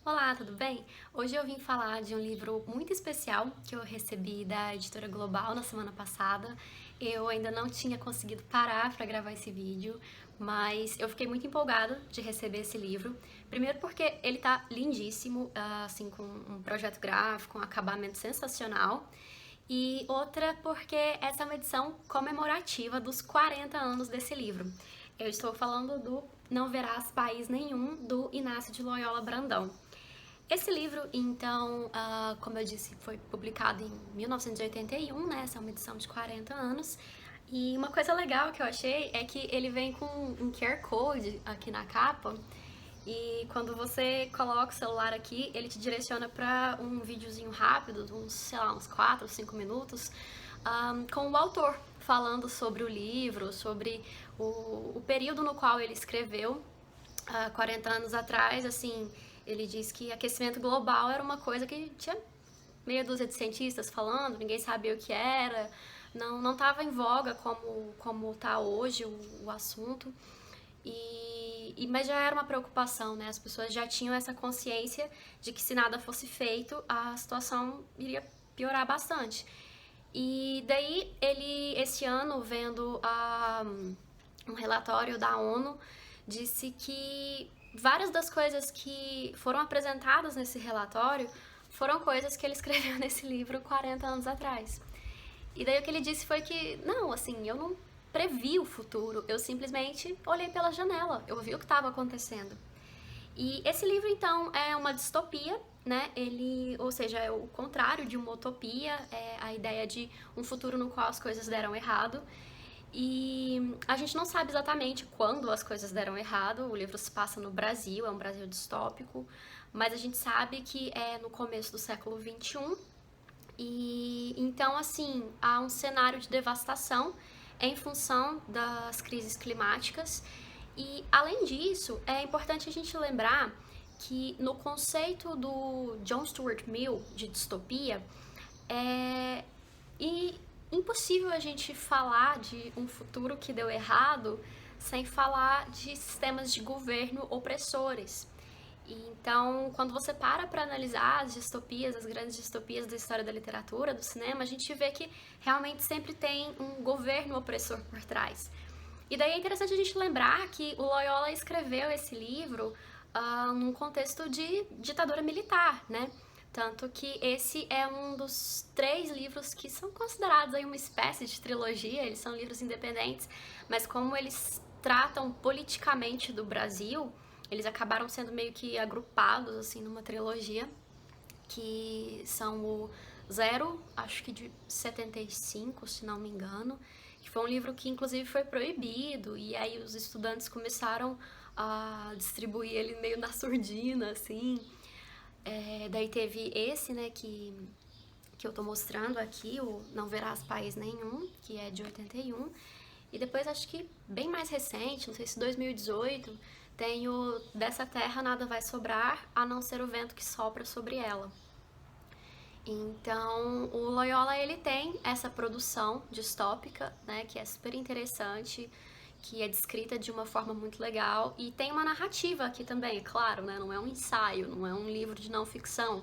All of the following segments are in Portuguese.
Olá, tudo bem? Hoje eu vim falar de um livro muito especial que eu recebi da Editora Global na semana passada. Eu ainda não tinha conseguido parar para gravar esse vídeo, mas eu fiquei muito empolgada de receber esse livro. Primeiro porque ele tá lindíssimo, assim, com um projeto gráfico, um acabamento sensacional. E outra porque essa é uma edição comemorativa dos 40 anos desse livro. Eu estou falando do Não Verás País Nenhum, do Inácio de Loyola Brandão. Esse livro, então, como eu disse, foi publicado em 1981, né? Essa é uma edição de 40 anos. E uma coisa legal que eu achei é que ele vem com um QR Code aqui na capa. E quando você coloca o celular aqui, ele te direciona para um videozinho rápido, uns, sei lá, uns 4 ou 5 minutos, com o autor falando sobre o livro, sobre o período no qual ele escreveu, 40 anos atrás. Assim, ele diz que aquecimento global era uma coisa que tinha meia dúzia de cientistas falando, ninguém sabia o que era, não estava em voga como está hoje o assunto. Mas já era uma preocupação, né? As pessoas já tinham essa consciência de que se nada fosse feito, a situação iria piorar bastante. E daí ele, esse ano, vendo um relatório da ONU, disse que várias das coisas que foram apresentadas nesse relatório foram coisas que ele escreveu nesse livro 40 anos atrás. E daí o que ele disse foi que, não, assim, eu não previ o futuro, eu simplesmente olhei pela janela, eu vi o que estava acontecendo. E esse livro, então, é uma distopia, né? Ele, ou seja, é o contrário de uma utopia, é a ideia de um futuro no qual as coisas deram errado. E a gente não sabe exatamente quando as coisas deram errado. O livro se passa no Brasil, é um Brasil distópico, mas a gente sabe que é no começo do século XXI. E então, assim, há um cenário de devastação em função das crises climáticas. E, além disso, é importante a gente lembrar que no conceito do John Stuart Mill de distopia, é impossível a gente falar de um futuro que deu errado sem falar de sistemas de governo opressores. E então, quando você para analisar as distopias, as grandes distopias da história da literatura, do cinema, a gente vê que realmente sempre tem um governo opressor por trás. E daí é interessante a gente lembrar que o Loyola escreveu esse livro num contexto de ditadura militar, né? Tanto que esse é um dos 3 livros que são considerados aí uma espécie de trilogia, eles são livros independentes, mas como eles tratam politicamente do Brasil, eles acabaram sendo meio que agrupados assim numa trilogia, que são o Zero, acho que de 75, se não me engano, que foi um livro que inclusive foi proibido, e aí os estudantes começaram a distribuir ele meio na surdina, assim. Daí teve esse, né, que eu tô mostrando aqui, o Não Verás País Nenhum, que é de 81. E depois, acho que bem mais recente, não sei se 2018, tem o Dessa Terra Nada Vai Sobrar, a não ser o vento que sopra sobre ela. Então, o Loyola, ele tem essa produção distópica, né, que é super interessante, que é descrita de uma forma muito legal, e tem uma narrativa aqui também, é claro, né, não é um ensaio, não é um livro de não ficção.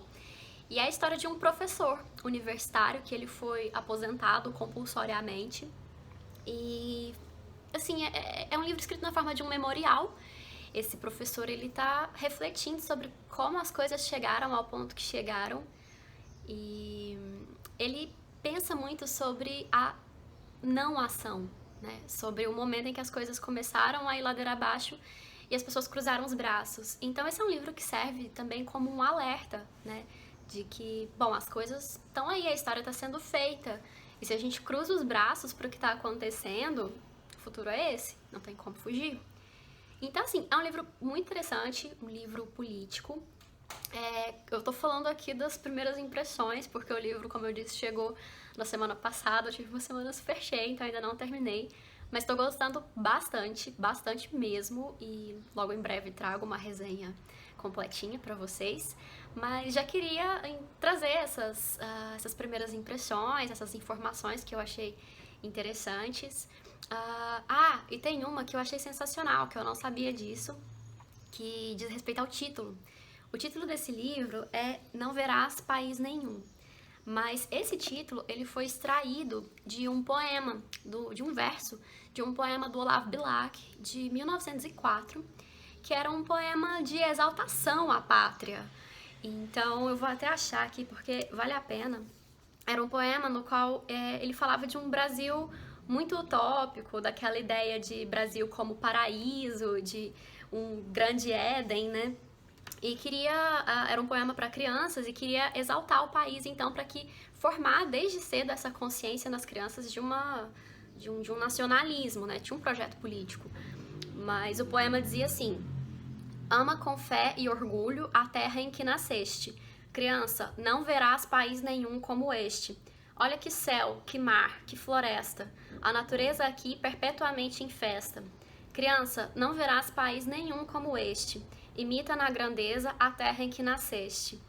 E é a história de um professor universitário que ele foi aposentado compulsoriamente, e assim, é um livro escrito na forma de um memorial. Esse professor, ele tá refletindo sobre como as coisas chegaram ao ponto que chegaram, e ele pensa muito sobre a não ação, né? Sobre o momento em que as coisas começaram a ir ladeira abaixo e as pessoas cruzaram os braços. Então esse é um livro que serve também como um alerta, né? De que, bom, as coisas estão aí, a história está sendo feita. E se a gente cruza os braços para o que está acontecendo, o futuro é esse, não tem como fugir. Então, assim, é um livro muito interessante, um livro político. Eu tô falando aqui das primeiras impressões, porque o livro, como eu disse, chegou na semana passada, eu tive uma semana super cheia, então ainda não terminei. Mas tô gostando bastante, bastante mesmo, e logo em breve trago uma resenha completinha pra vocês. Mas já queria trazer essas primeiras impressões, essas informações que eu achei interessantes. E tem uma que eu achei sensacional, que eu não sabia disso, que diz respeito ao título. O título desse livro é Não Verás País Nenhum. Mas esse título ele foi extraído de um poema, de um verso, de um poema do Olavo Bilac, de 1904, que era um poema de exaltação à pátria. Então eu vou até achar aqui porque vale a pena. Era um poema no qual ele falava de um Brasil muito utópico, daquela ideia de Brasil como paraíso, de um grande Éden, né? E era um poema para crianças e queria exaltar o país, então, para que formar desde cedo essa consciência nas crianças de um nacionalismo, né? Tinha um projeto político. Mas o poema dizia assim: ama com fé e orgulho a terra em que nasceste. Criança, não verás país nenhum como este. Olha que céu, que mar, que floresta. A natureza aqui perpetuamente em festa. Criança, não verás país nenhum como este. Imita na grandeza a terra em que nasceste.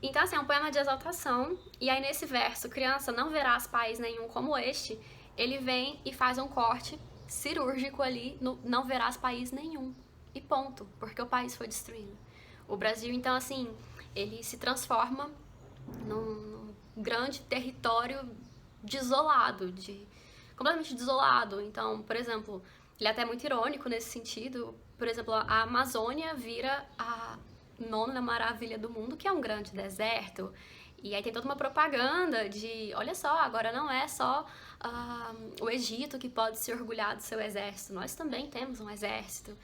Então, assim, é um poema de exaltação. E aí, nesse verso, criança, não verás país nenhum como este, ele vem e faz um corte cirúrgico ali no não verás país nenhum. E ponto, porque o país foi destruído. O Brasil, então, assim, ele se transforma num grande território desolado, completamente desolado. Então, por exemplo, ele é até muito irônico nesse sentido. Por exemplo, a Amazônia vira a nona maravilha do mundo, que é um grande deserto. E aí tem toda uma propaganda de, olha só, agora não é só o Egito que pode se orgulhar do seu exército, nós também temos um exército.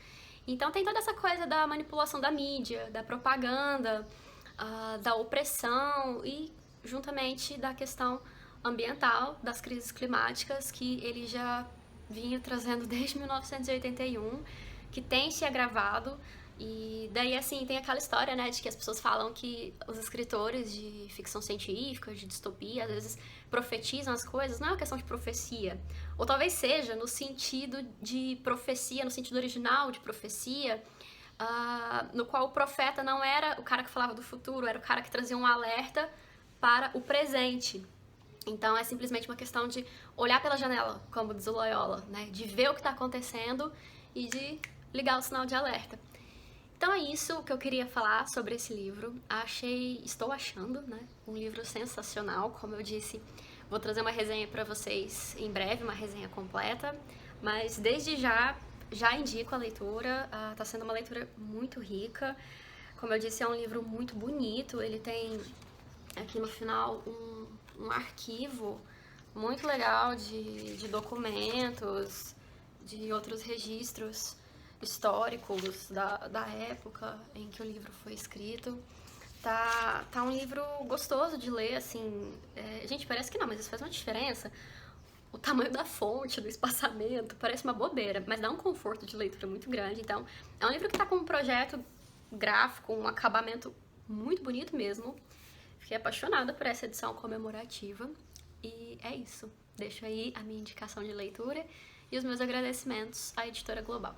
Então tem toda essa coisa da manipulação da mídia, da propaganda, da opressão e juntamente da questão ambiental, das crises climáticas que ele já vinha trazendo desde 1981, que tem se agravado. E daí, assim, tem aquela história, né, de que as pessoas falam que os escritores de ficção científica, de distopia, às vezes profetizam as coisas. Não é uma questão de profecia. Ou talvez seja no sentido de profecia, no sentido original de profecia, no qual o profeta não era o cara que falava do futuro, era o cara que trazia um alerta para o presente. Então é simplesmente uma questão de olhar pela janela, como diz o Loyola, né, de ver o que está acontecendo e de ligar o sinal de alerta. Então é isso que eu queria falar sobre esse livro. Estou achando, né, um livro sensacional. Como eu disse, vou trazer uma resenha para vocês em breve, uma resenha completa. Mas desde já indico a leitura. Tá sendo uma leitura muito rica. Como eu disse, é um livro muito bonito. Ele tem aqui no final um arquivo muito legal de documentos, de outros registros históricos da época em que o livro foi escrito. Tá um livro gostoso de ler, assim. Gente, parece que não, mas isso faz uma diferença. O tamanho da fonte, do espaçamento, parece uma bobeira, mas dá um conforto de leitura muito grande. Então, é um livro que tá com um projeto gráfico, um acabamento muito bonito mesmo. Fiquei apaixonada por essa edição comemorativa. E é isso. Deixo aí a minha indicação de leitura e os meus agradecimentos à Editora Global.